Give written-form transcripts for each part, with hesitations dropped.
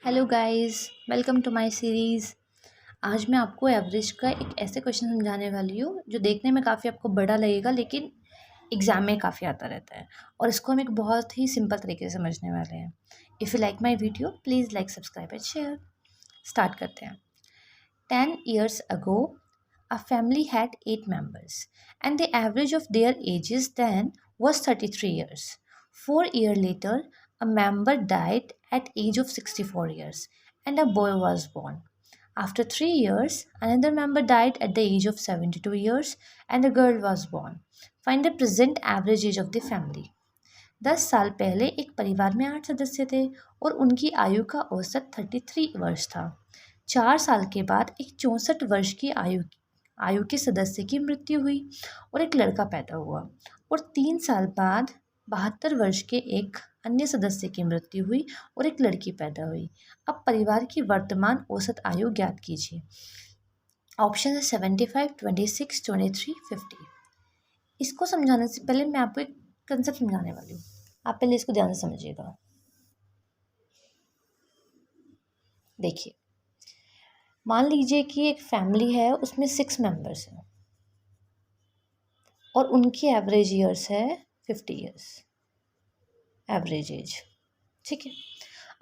Hello guys, welcome to my series. आज मैं आपको एवरेज का एक ऐसे क्वेश्चन समझाने वाली हूँ जो देखने में काफ़ी आपको बड़ा लगेगा, लेकिन एग्ज़ाम में काफ़ी आता रहता है। और इसको हम एक बहुत ही सिंपल तरीके से समझने वाले हैं। If you like my video please like, subscribe and share. Start करते हैं। 10 years ago, a family had 8 members, and the average of their ages then was 33 years. 4 years later, a member died at age of 64 years, and a boy was born. After 3 years, another member died at the age of 72 years, and a girl was born. Find the present average age of the family. 10 साल पहले एक परिवार में 8 सदस्य थे और उनकी आयु का औसत 33 वर्ष था। 4 साल के बाद एक 64 वर्ष की आयु के सदस्य की मृत्यु हुई और एक लड़का पैदा हुआ। और 3 साल बाद 72 वर्ष के एक अन्य सदस्य की मृत्यु हुई और एक लड़की पैदा हुई। अब परिवार की वर्तमान औसत आयु ज्ञात कीजिए। ऑप्शन है 75, 26, 23, 50। इसको समझाने से पहले मैं आपको एक कंसेप्ट समझाने वाली हूँ। आप पहले इसको ध्यान से समझिएगा। देखिए, मान लीजिए कि एक फैमिली है, उसमें 6 मेंबर्स हैं और उनकी एवरेज ईयर्स है 50 ईयर्स, एवरेज एज। ठीक है,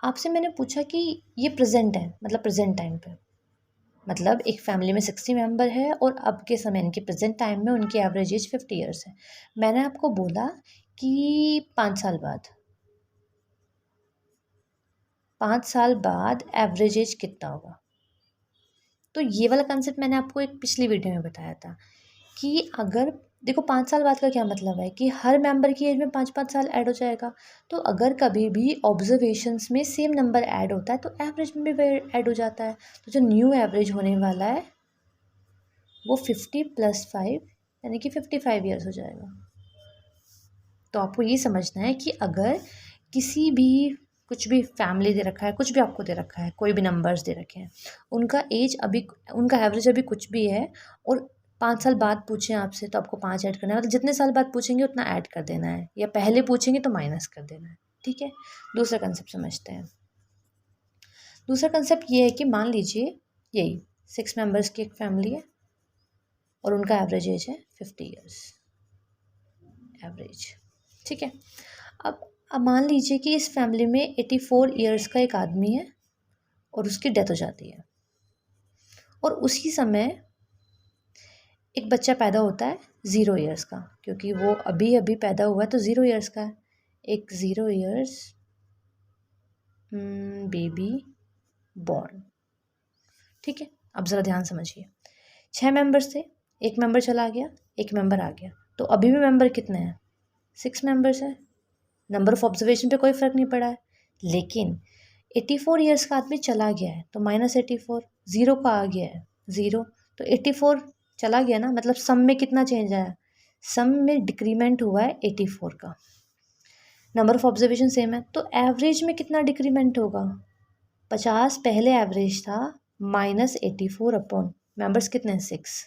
आपसे मैंने पूछा कि ये प्रेजेंट है, मतलब प्रेजेंट टाइम पे, मतलब एक फैमिली में 60 मेंबर है और अब के समय इनके प्रेजेंट टाइम में उनकी एवरेज एज 50 ईयर्स है। मैंने आपको बोला कि 5 साल बाद 5 साल बाद एवरेज एज कितना होगा। तो ये वाला कंसेप्ट मैंने आपको एक पिछली वीडियो में बताया था कि अगर देखो 5 साल बाद का क्या मतलब है कि हर मेंबर की एज में 5-5 साल ऐड हो जाएगा। तो अगर कभी भी ऑब्जर्वेशंस में सेम नंबर ऐड होता है तो एवरेज में भी ऐड हो जाता है। तो जो न्यू एवरेज होने वाला है वो 50 + 5 यानी कि 55 ईयर्स हो जाएगा। तो आपको ये समझना है कि अगर किसी भी कुछ भी फैमिली दे रखा है, कुछ भी आपको दे रखा है, कोई भी नंबर्स दे रखे हैं, उनका एज अभी, उनका एवरेज अभी कुछ भी है और 5 साल बाद पूछें आपसे तो आपको 5 ऐड करना है, मतलब जितने साल बाद पूछेंगे उतना ऐड कर देना है, या पहले पूछेंगे तो माइनस कर देना है। ठीक है, दूसरा कंसेप्ट समझते हैं। दूसरा कंसेप्ट ये है कि मान लीजिए यही 6 मेंबर्स की एक फैमिली है और उनका एवरेज एज है 50 ईयर्स, एवरेज। ठीक है, अब मान लीजिए कि इस फैमिली में 84 ईयर्स का एक आदमी है और उसकी डेथ हो जाती है और उसी समय एक बच्चा पैदा होता है 0 ईयर्स का, क्योंकि वो अभी अभी पैदा हुआ है तो 0 ईयर्स का है। एक 0 ईयर्स बेबी बॉर्न। ठीक है, अब ज़रा ध्यान समझिए। 6 मेंबर्स थे, एक मेंबर चला गया, एक मेंबर आ गया, तो अभी भी मेंबर कितने हैं? 6 मेंबर्स है। नंबर ऑफ ऑब्जर्वेशन पे कोई फ़र्क नहीं पड़ा है, लेकिन 84 ईयर्स का आदमी चला गया है तो -84, 0 का आ गया है 0, तो 84 चला गया ना, मतलब सम में कितना चेंज आया? सम में डिक्रीमेंट हुआ है 84 का। नंबर ऑफ ऑब्जर्वेशन सेम है तो एवरेज में कितना डिक्रीमेंट होगा? 50 पहले एवरेज था, -84 अपॉन मेंबर्स कितने हैं? 6,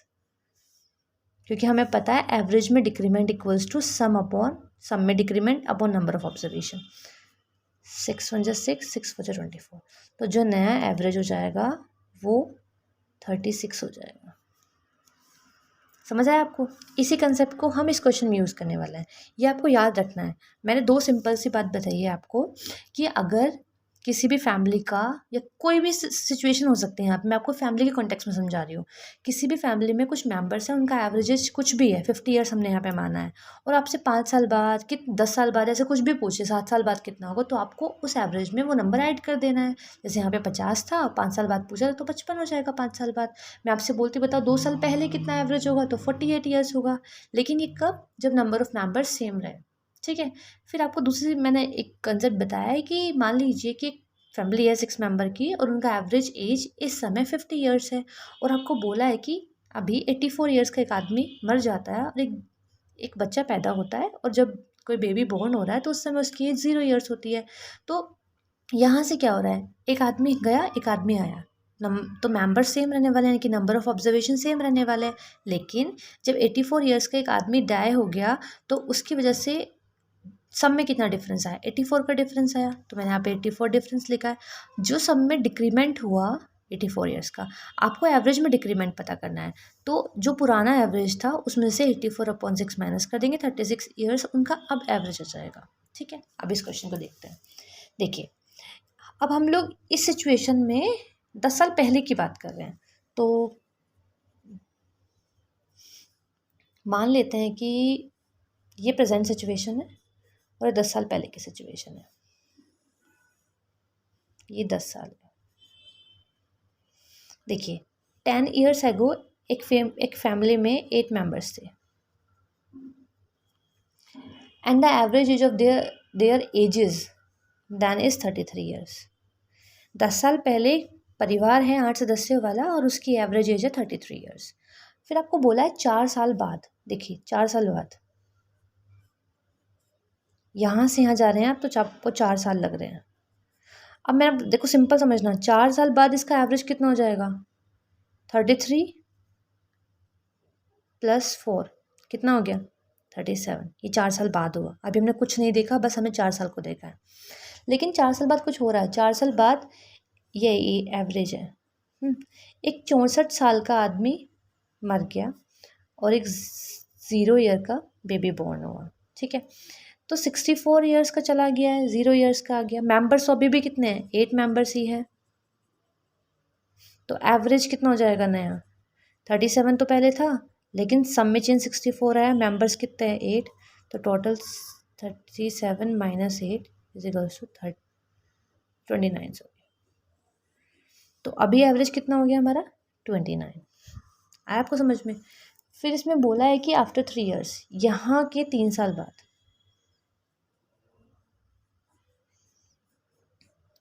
क्योंकि हमें पता है एवरेज में decrement equals to sum upon, sum में decrement upon number of observation. 6 × 6, 6 × 24, तो जो नया एवरेज हो जाएगा वो 36 हो जाएगा। समझ आया आपको? इसी कंसेप्ट को हम इस क्वेश्चन में यूज़ करने वाले हैं। ये आपको याद रखना है। मैंने 2 सिंपल सी बात बताई है आपको कि अगर किसी भी फैमिली का, या कोई भी सिचुएशन हो सकती है, यहाँ पे मैं आपको फैमिली के कॉन्टेक्स्ट में समझा रही हूँ। किसी भी फैमिली में कुछ मेंबर्स हैं, उनका एवरेज एज कुछ भी है, 50 ईयर्स हमने यहाँ पे माना है, और आपसे 5 साल बाद, 10 साल बाद ऐसे कुछ भी पूछे, 7 साल बाद कितना होगा, तो आपको उस एवरेज में वो नंबर ऐड कर देना है। जैसे यहाँ पे 50 था, 5 साल बाद पूछा तो 55 हो जाएगा 5 साल बाद। मैं आपसे बोलती बताओ 2 साल पहले कितना एवरेज होगा, तो 48 ईयर्स होगा। लेकिन ये कब? जब नंबर ऑफ मेंबर्स सेम रहे। ठीक है, फिर आपको दूसरी मैंने एक कंसेप्ट बताया है कि मान लीजिए कि फैमिली है 6 मेंबर की और उनका एवरेज एज इस समय 50 ईयर्स है, और आपको बोला है कि अभी 84 ईयर्स का एक आदमी मर जाता है और एक बच्चा पैदा होता है, और जब कोई बेबी बॉर्न हो रहा है तो उस समय उसकी एज 0 ईयर्स होती है। तो यहाँ से क्या हो रहा है? एक आदमी गया, एक आदमी आया, तो मेंबर सेम रहने वाले हैं, यानी कि नंबर ऑफ ऑब्जर्वेशन सेम रहने वाले हैं। लेकिन जब 84 ईयर्स का एक आदमी डाई हो गया तो उसकी वजह से सब में कितना डिफरेंस आया, 84 का डिफरेंस आया, तो मैंने यहाँ पे 84 डिफरेंस लिखा है। जो सब में डिक्रीमेंट हुआ 84 ईयर्स का, आपको एवरेज में डिक्रीमेंट पता करना है। तो जो पुराना एवरेज था उसमें से 84/6 माइनस कर देंगे, 36 ईयर्स उनका अब एवरेज आ जाएगा। ठीक है, अब इस क्वेश्चन को देखते हैं। देखिए, अब हम लोग इस सिचुएशन में 10 साल पहले की बात कर रहे हैं, तो मान लेते हैं कि ये प्रेजेंट सिचुएशन है और 10 साल पहले की सिचुएशन है। ये 10 साल है। देखिए, 10 ईयर्स एगो एक फैमिली में 8 मेंबर्स थे and the average age of their ages then is 33 years. 10 साल पहले परिवार है 8 सदस्यों वाला और उसकी एवरेज एज है 33 ईयर्स। फिर आपको बोला है 4 साल बाद, देखिए 4 साल बाद यहाँ से यहाँ जा रहे हैं आप, तो आपको 4 साल लग रहे हैं। अब मैं देखो सिंपल समझना, 4 साल बाद इसका एवरेज कितना हो जाएगा, 33 + 4 कितना हो गया, 37। ये 4 साल बाद हुआ, अभी हमने कुछ नहीं देखा, बस हमें 4 साल को देखा है। लेकिन 4 साल बाद कुछ हो रहा है। 4 साल बाद ये एवरेज है। एक 64 साल का आदमी मर गया और एक 0 ईयर का बेबी बॉर्न हुआ। ठीक है, तो 64 ईयर्स का चला गया है, 0 ईयर्स का आ गया। मेंबर्स अभी भी कितने हैं, 8 मेंबर्स ही है, तो एवरेज कितना हो जाएगा नया, 37 तो पहले था, लेकिन सम में चेंज 64 आया, मेंबर्स कितने हैं 8, तो टोटल 37 - 8 = 29। तो अभी एवरेज कितना हो गया हमारा, 29। आया आपको समझ में। फिर इसमें बोला है कि आफ्टर 3 ईयर्स, यहाँ के 3 साल बाद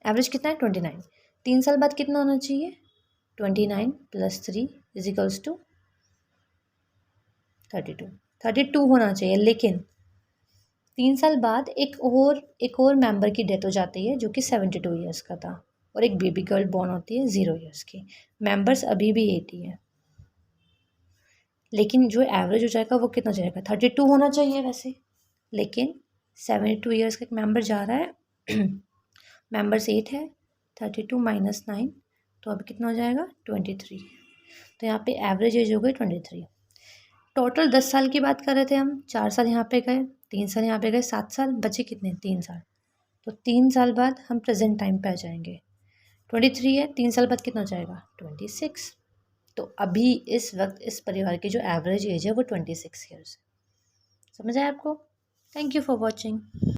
एवरेज कितना है, 29। 3 साल बाद कितना होना चाहिए, 29 + 3 = 32। 32 होना चाहिए, लेकिन 3 साल बाद एक और मेंबर की डेथ हो जाती है जो कि 72 ईयर्स का था, और एक बेबी गर्ल बॉर्न होती है 0 ईयर्स की। मेंबर्स अभी भी 80 है, लेकिन जो एवरेज हो जाएगा वो कितना जाएगा, 32 होना चाहिए वैसे, लेकिन 72 ईयर्स का एक मेंबर जा रहा है मेंबर्स 8 है, 32 - 9, तो अब कितना हो जाएगा, 23। तो यहाँ पे एवरेज एज हो गई 23। टोटल 10 साल की बात कर रहे थे हम, 4 साल यहाँ पे गए, 3 साल यहाँ पे गए, 7 साल बचे कितने, 3 साल। तो 3 साल बाद हम प्रेजेंट टाइम पे आ जाएंगे, 23 है, 3 साल बाद कितना हो जाएगा, 26। तो अभी इस वक्त इस परिवार की जो एवरेज एज है वो 26 ईयर्स। समझ आया आपको। Thank you for watching.